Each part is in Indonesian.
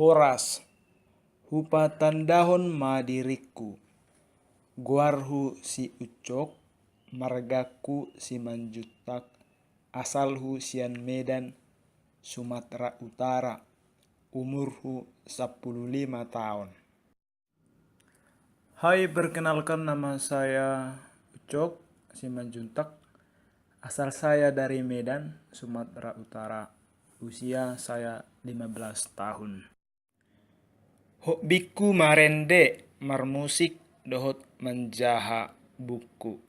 Horas, hupatan dahon madiriku, guarhu si ucok, margaku si manjutak, asalhu sian Medan, Sumatera Utara, umurhu 15 tahun. Hai, perkenalkan nama saya Ucok Simanjuntak. Asal saya dari Medan, Sumatera Utara. Usia saya 15 tahun. Hobiku marende, marmusik, dohot menjaha buku.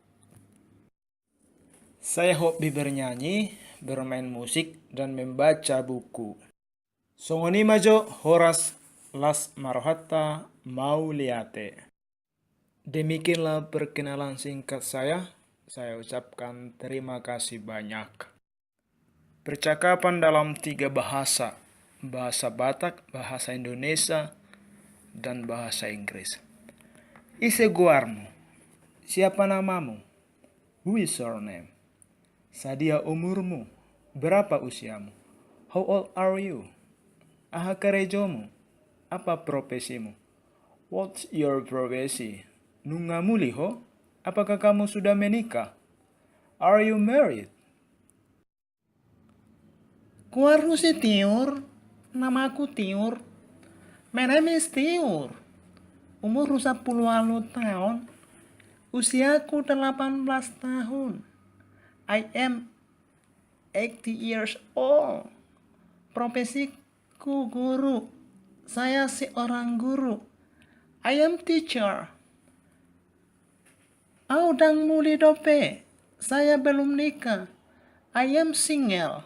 Saya hobi bernyanyi, bermain musik, dan membaca buku. Songoni majo Horas Las Marohata Mauliate. Demikianlah perkenalan singkat saya. Saya ucapkan terima kasih banyak. Percakapan dalam 3 bahasa. Bahasa Batak, bahasa Indonesia, dan bahasa Inggris. Ise guarmu. Siapa namamu? Who is your name? Sadia umurmu. Berapa usiamu? How old are you? Aha karejomu. Apa profesimu? What's your profesi? Nungamu liho? Apakah kamu sudah menikah? Are you married? Kuarnu si Tiur, namaku Tiur. My name is Tiur. Umur 10 tahun. Usiaku 18 tahun. I am 80 years old. Profesiku guru. Saya seorang guru. I am teacher. Audang muli dope. Saya belum nikah. I am single.